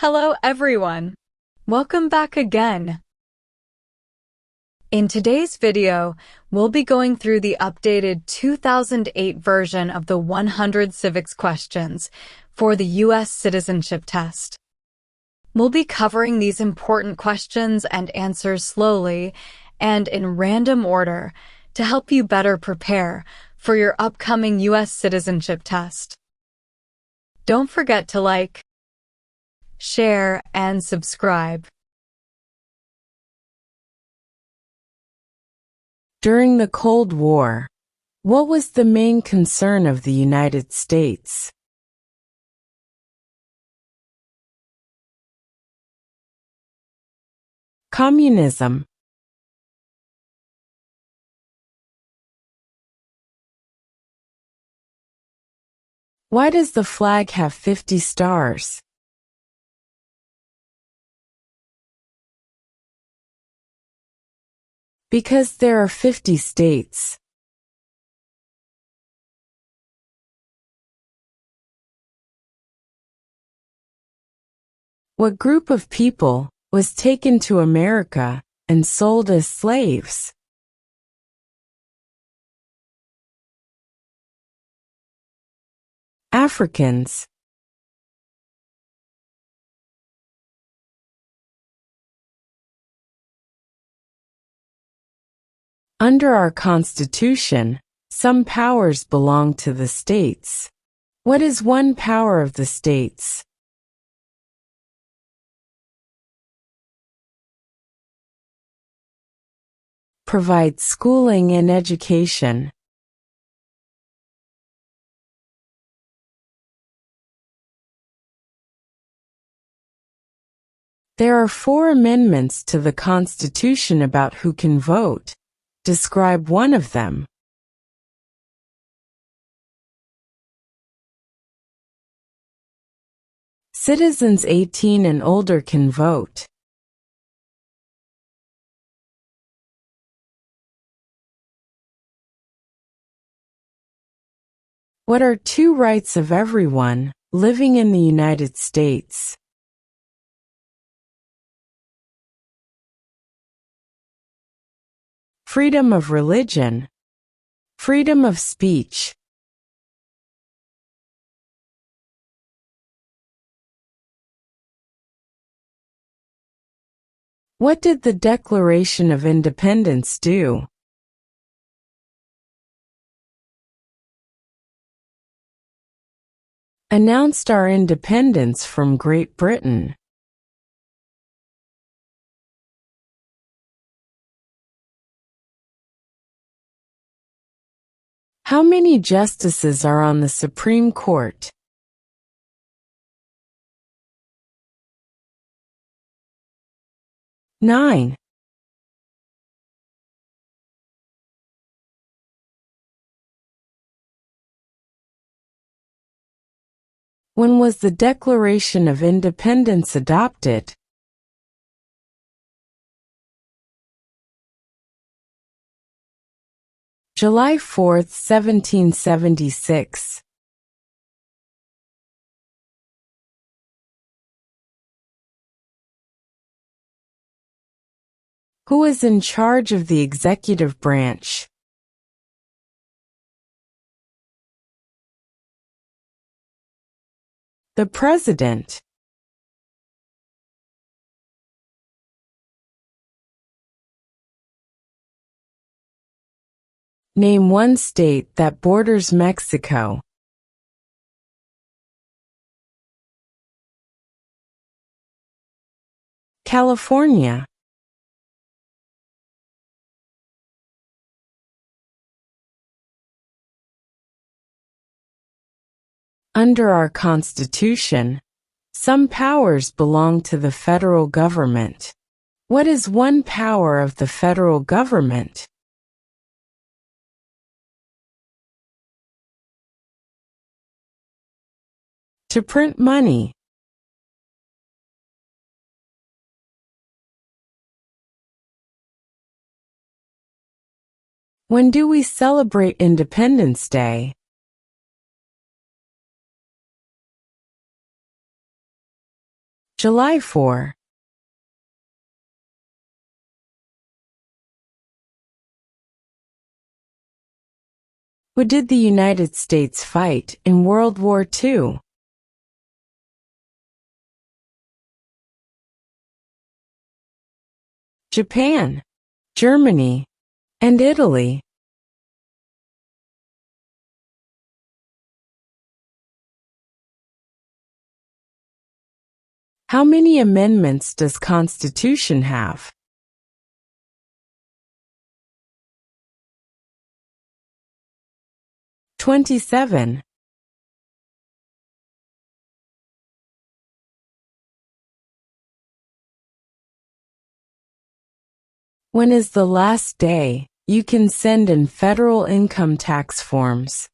Hello everyone! Welcome back again. In today's video, we'll be going through the updated 2008 version of the 100 civics questions for the U.S. Citizenship Test. We'll be covering these important questions and answers slowly and in random order to help you better prepare for your upcoming U.S. Citizenship Test. Don't forget to like, share, and subscribe. During the Cold War, what was the main concern of the United States? Communism. Why does the flag have 50 stars? Because there are 50 states. What group of people was taken to America and sold as slaves? Africans. Under our Constitution, some powers belong to the states. What is one power of the states? Provide schooling and education. There are 4 amendments to the Constitution about who can vote. Describe one of them. Citizens 18 and older can vote. What are 2 rights of everyone living in the United States? Freedom of religion. Freedom of speech. What did the Declaration of Independence do? Announced our independence from Great Britain. How many justices are on the Supreme Court? 9. When was the Declaration of Independence adopted? July 4, 1776. Who is in charge of the executive branch? The President. Name one state that borders Mexico. California. Under our Constitution, some powers belong to the federal government. What is one power of the federal government? To print money. When do we celebrate Independence Day? July 4. Who did the United States fight in World War II? Japan, Germany, and Italy. How many amendments does Constitution have? 27. When is the last day you can send in federal income tax forms?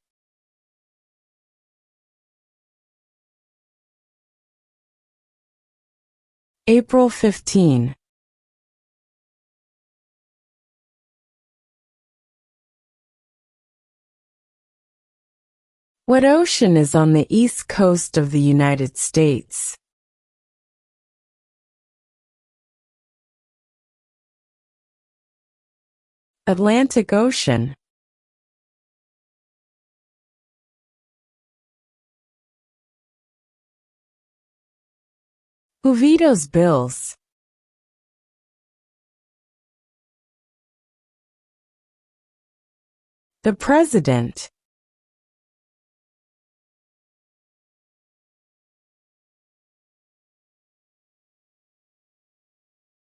April 15. What ocean is on the east coast of the United States? Atlantic Ocean. Who vetoes bills? The President.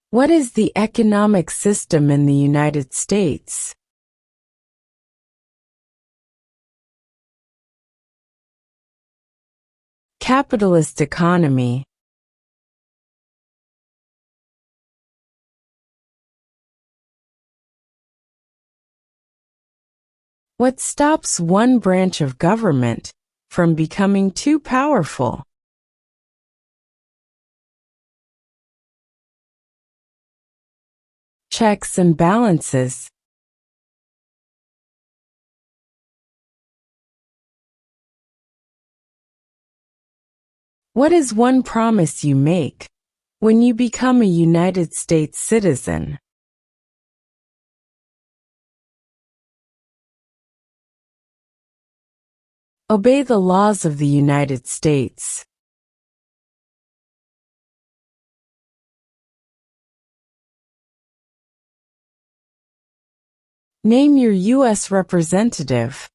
What is the economic system in the United States? Capitalist economy. What stops one branch of government from becoming too powerful? Checks and balances. What is one promise you make when you become a United States citizen? Obey the laws of the United States. Name your U.S. representative.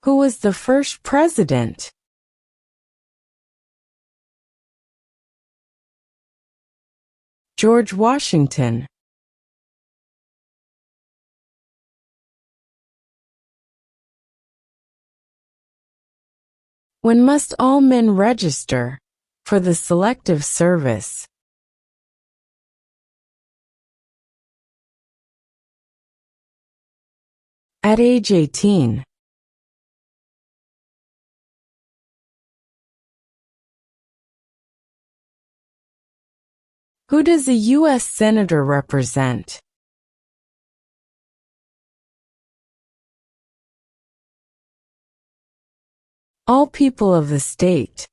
Who was the first president? George Washington. When must all men register for the Selective Service? At age 18. Who does a U.S. Senator represent? All people of the state.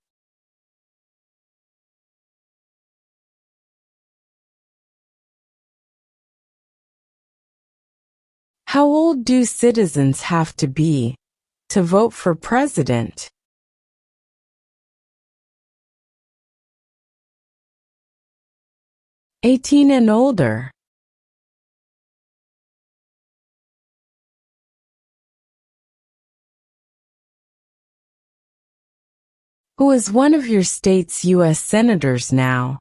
How old do citizens have to be to vote for president? 18 and older. Who is one of your state's U.S. senators now?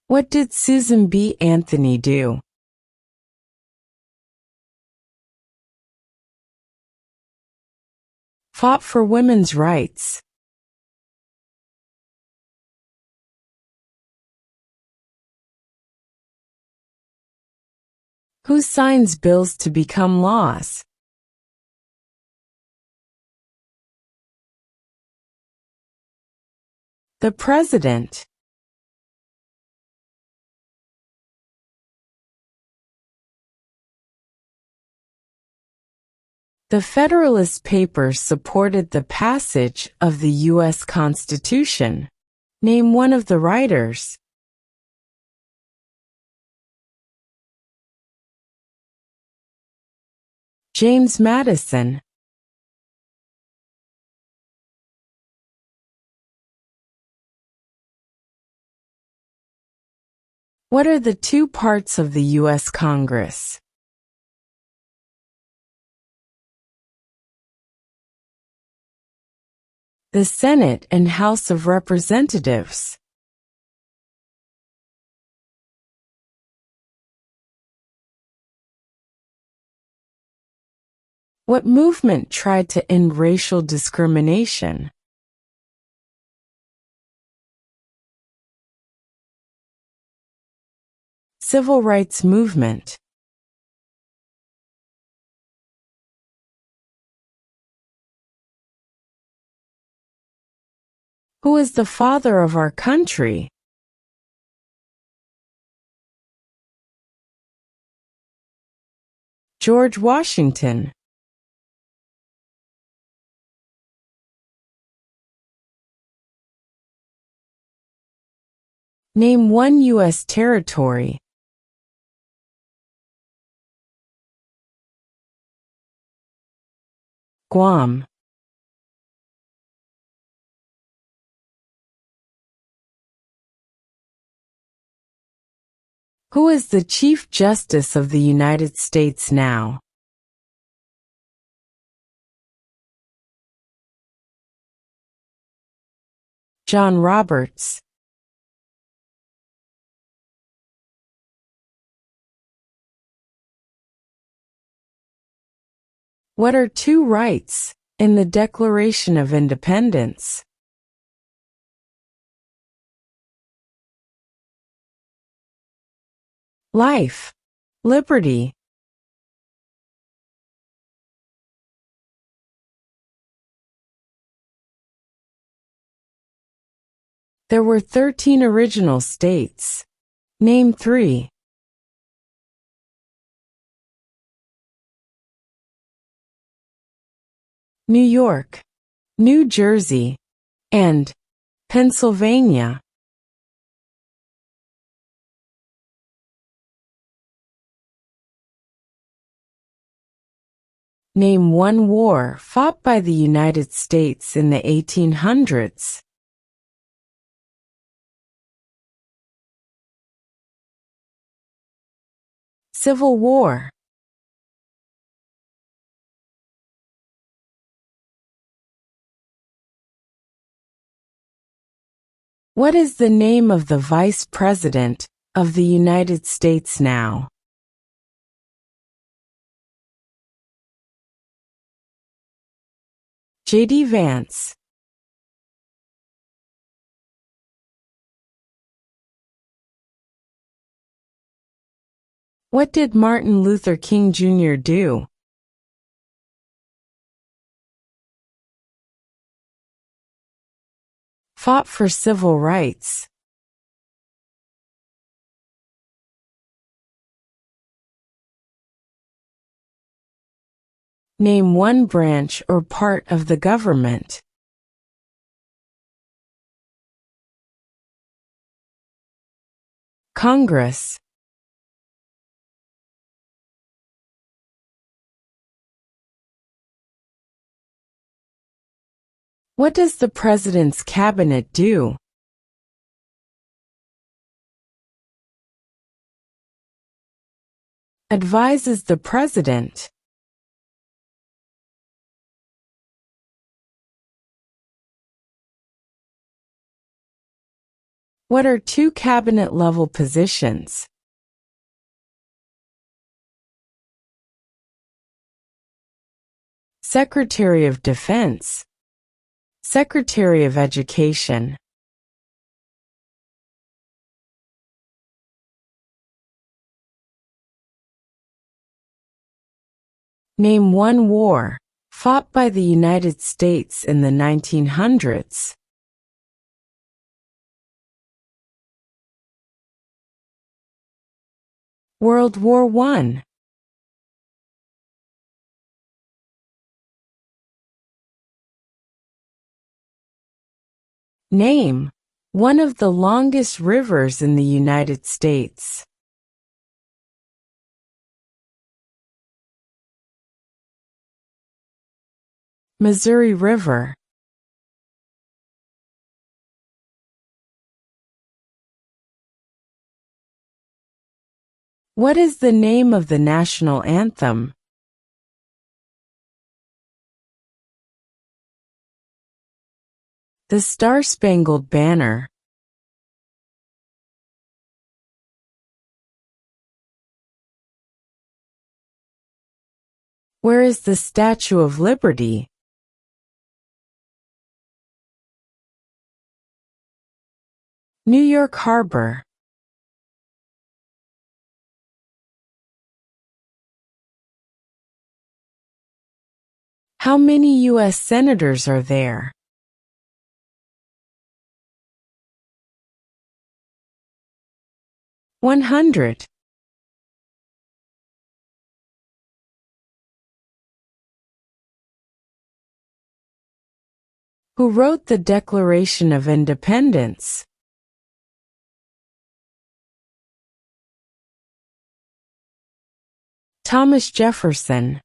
What did Susan B. Anthony do? Fought for women's rights. Who signs bills to become laws? The President. The Federalist Papers supported the passage of the U.S. Constitution. Name one of the writers. James Madison. What are the two parts of the U.S. Congress? The Senate and House of Representatives. What movement tried to end racial discrimination? Civil rights movement. Who is the father of our country? George Washington. Name one U.S. territory. Guam. Who is the Chief Justice of the United States now? John Roberts. What are two rights in the Declaration of Independence? Life, liberty. There were 13 original states. Name 3. New York, New Jersey, and Pennsylvania. Name one war fought by the United States in the 1800s. Civil War. What is the name of the Vice President of the United States now? J.D. Vance. What did Martin Luther King Jr. do? Fought for civil rights. Name one branch or part of the government. Congress. What does the President's cabinet do? Advises the President. What are two cabinet-level positions? Secretary of Defense. Secretary of Education. Name one war fought by the United States in the 1900s. World War I. Name one of the longest rivers in the United States. Missouri River. What is the name of the national anthem? The Star-Spangled Banner. Where is the Statue of Liberty? New York Harbor. How many U.S. senators are there? 100. Who wrote the Declaration of Independence? Thomas Jefferson.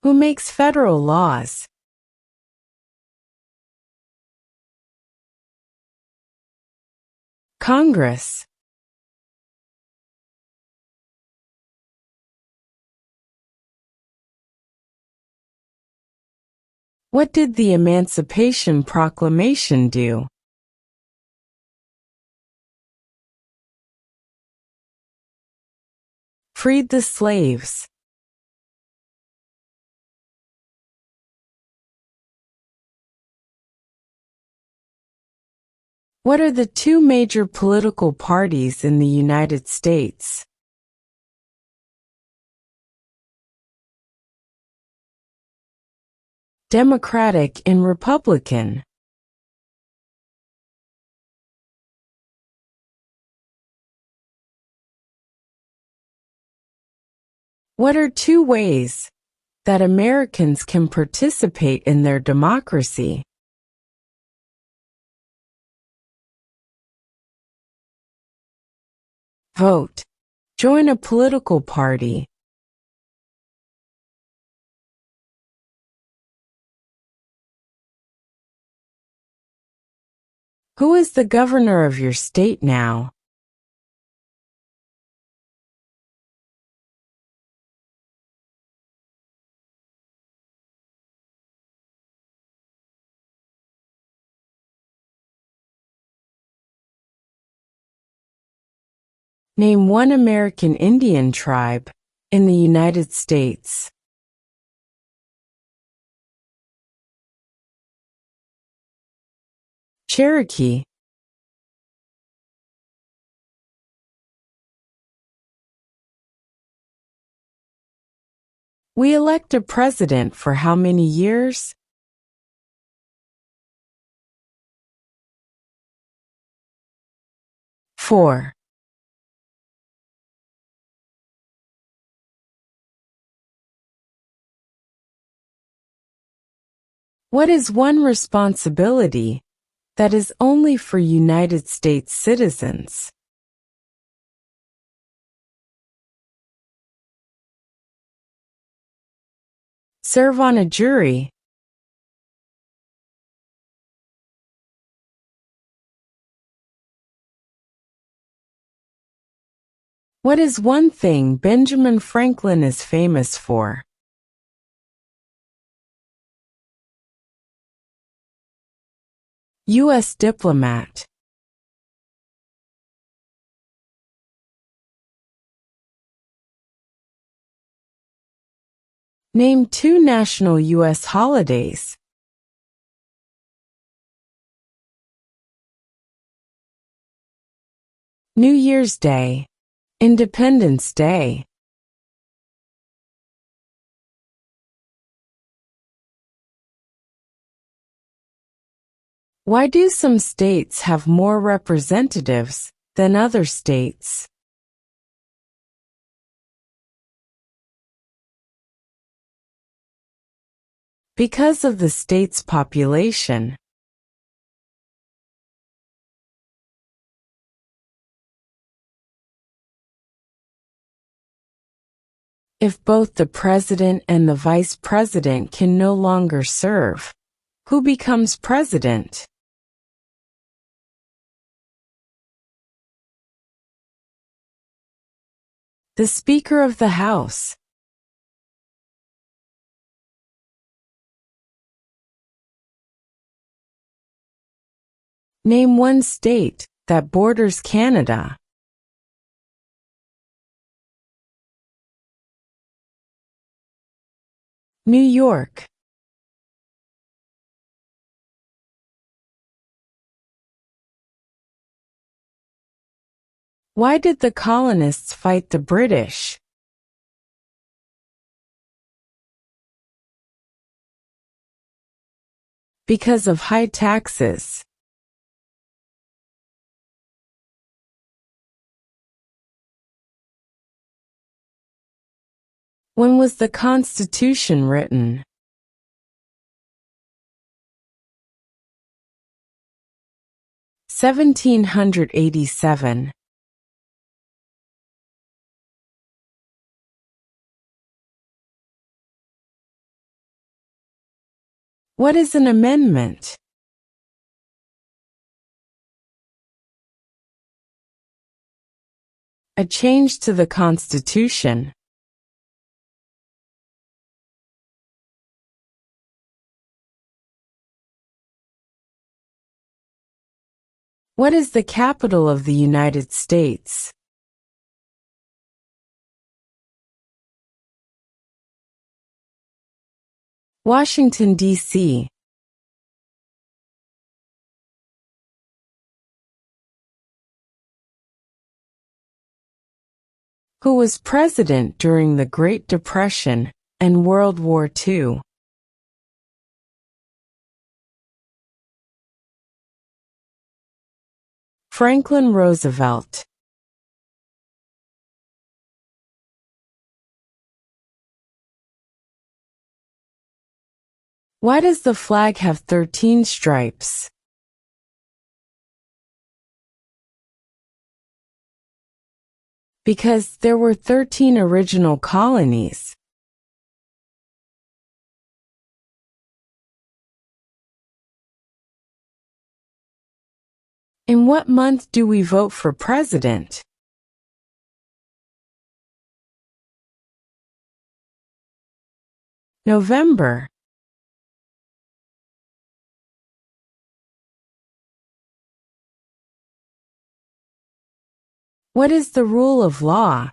Who makes federal laws? Congress. What did the Emancipation Proclamation do? Freed the slaves. What are the two major political parties in the United States? Democratic and Republican. What are two ways that Americans can participate in their democracy? Vote. Join a political party. Who is the governor of your state now? Name one American Indian tribe in the United States. Cherokee. We elect a president for how many years? 4. What is one responsibility that is only for United States citizens? Serve on a jury. What is one thing Benjamin Franklin is famous for? U.S. diplomat. Name two national U.S. holidays. New Year's Day, Independence Day. Why do some states have more representatives than other states? Because of the state's population. If both the president and the vice president can no longer serve, who becomes president? The Speaker of the House. Name one state that borders Canada. New York. Why did the colonists fight the British? Because of high taxes. When was the Constitution written? (1787). What is an amendment? A change to the Constitution. What is the capital of the United States? Washington, D.C. Who was president during the Great Depression and World War II? Franklin Roosevelt. Why does the flag have 13 stripes? Because there were 13 original colonies. In what month do we vote for president? November. What is the rule of law?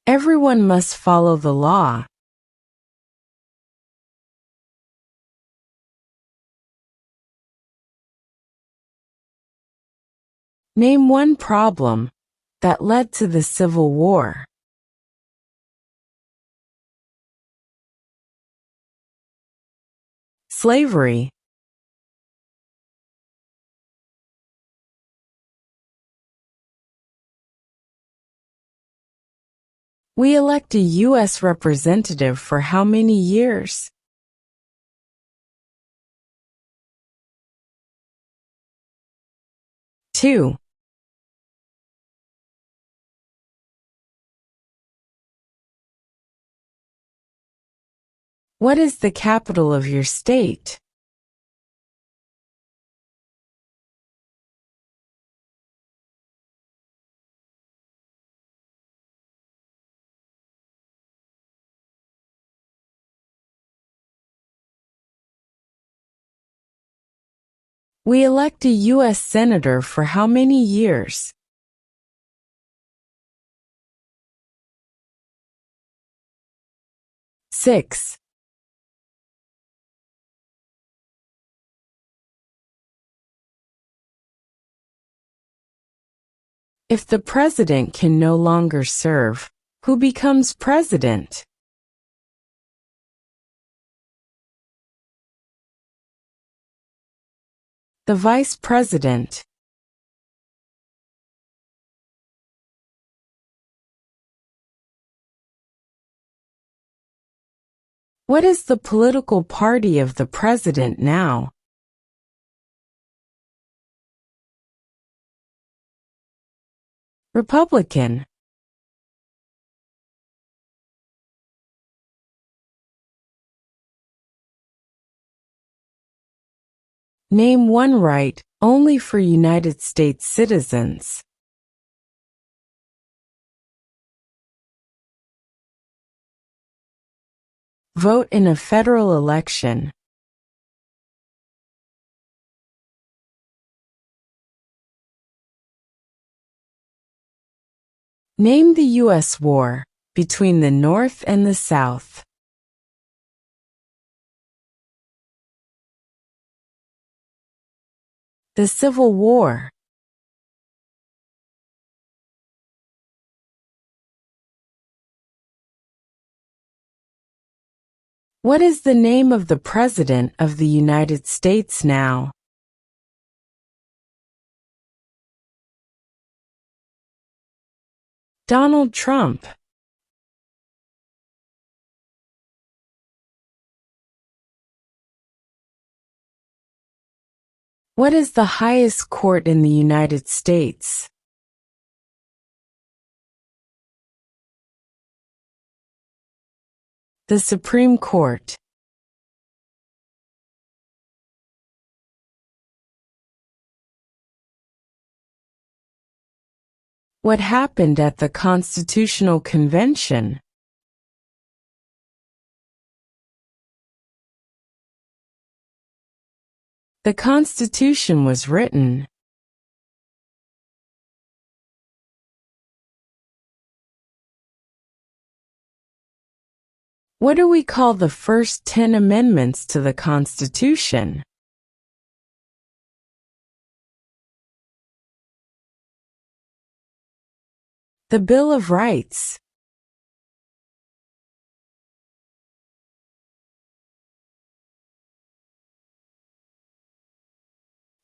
Everyone must follow the law. Name one problem that led to the Civil War. Slavery. We elect a U.S. representative for how many years? 2. What is the capital of your state? We elect a U.S. senator for how many years? 6. If the president can no longer serve, who becomes president? The vice president. What is the political party of the president now? Republican. Name one right only for United States citizens. Vote in a federal election. Name the U.S. war between the North and the South. The Civil War. What is the name of the President of the United States now? Donald Trump. What is the highest court in the United States? The Supreme Court. What happened at the Constitutional Convention? The Constitution was written. What do we call the first 10 amendments to the Constitution? The Bill of Rights.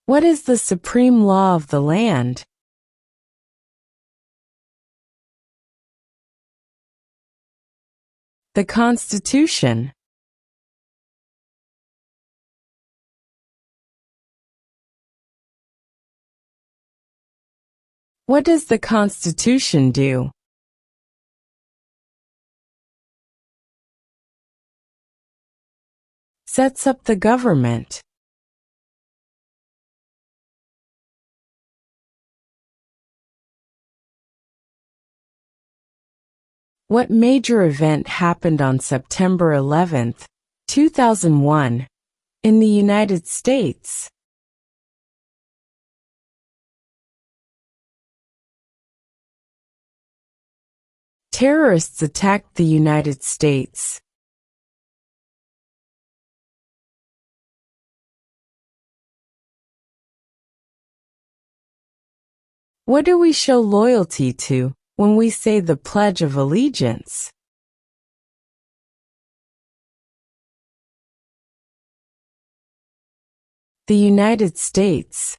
What is the supreme law of the land? The Constitution. What does the Constitution do? Sets up the government. What major event happened on September 11, 2001, in the United States? Terrorists attacked the United States. What do we show loyalty to when we say the Pledge of Allegiance? The United States.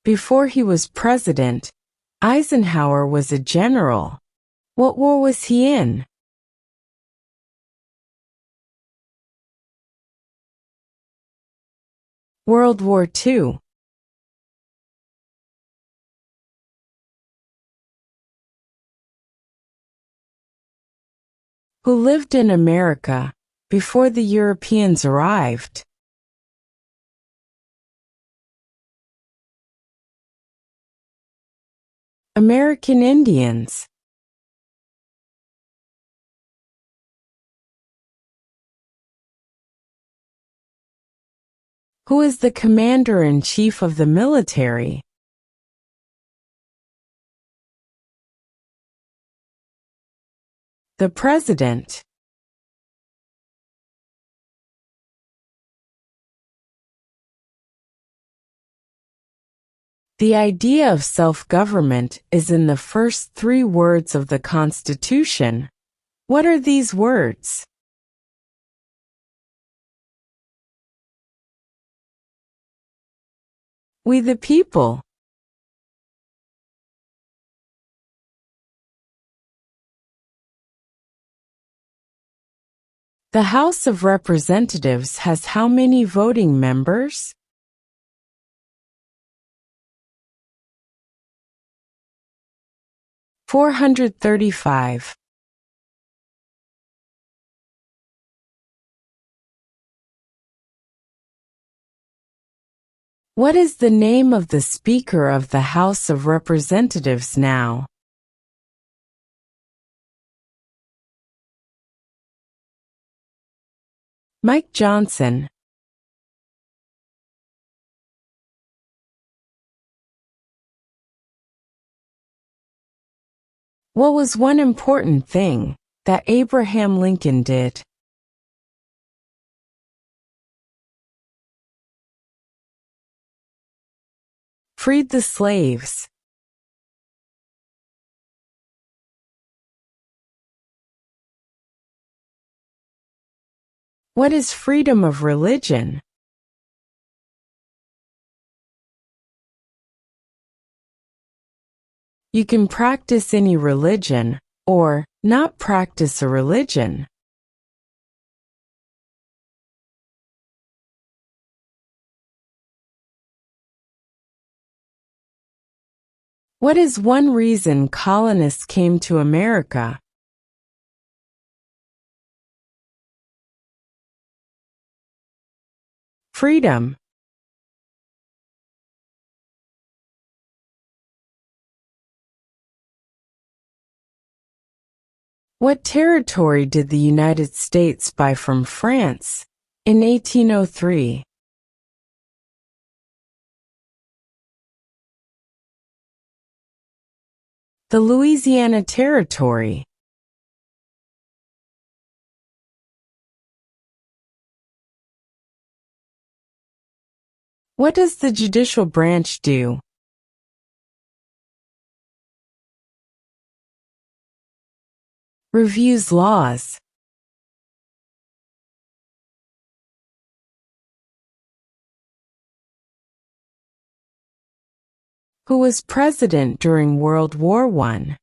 Before he was president, Eisenhower was a general. What war was he in? World War II. Who lived in America before the Europeans arrived? American Indians. Who is the commander-in-chief of the military? The president. The idea of self-government is in the first 3 words of the Constitution. What are these words? We the people. The House of Representatives has how many voting members? (435). What is the name of the Speaker of the House of Representatives now? Mike Johnson. What was one important thing that Abraham Lincoln did? Freed the slaves. What is freedom of religion? You can practice any religion, or not practice a religion. What is one reason colonists came to America? Freedom. What territory did the United States buy from France in 1803? The Louisiana Territory. What does the judicial branch do? Reviews laws. Who was president during World War I?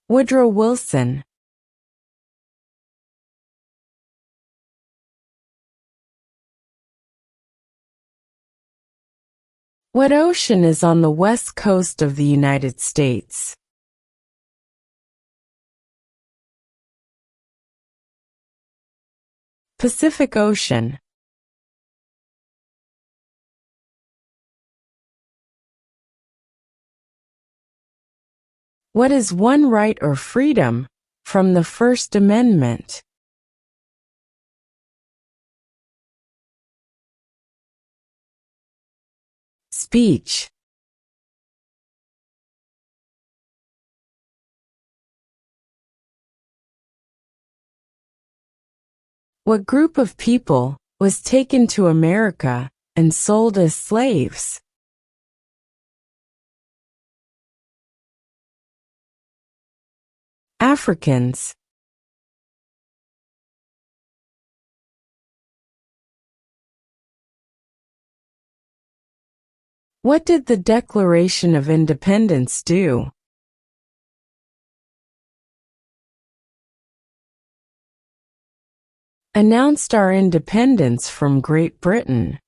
Woodrow Wilson. What ocean is on the west coast of the United States? Pacific Ocean. What is one right or freedom from the First Amendment? Speech. What group of people was taken to America and sold as slaves? Africans. What did the Declaration of Independence do? Announced our independence from Great Britain.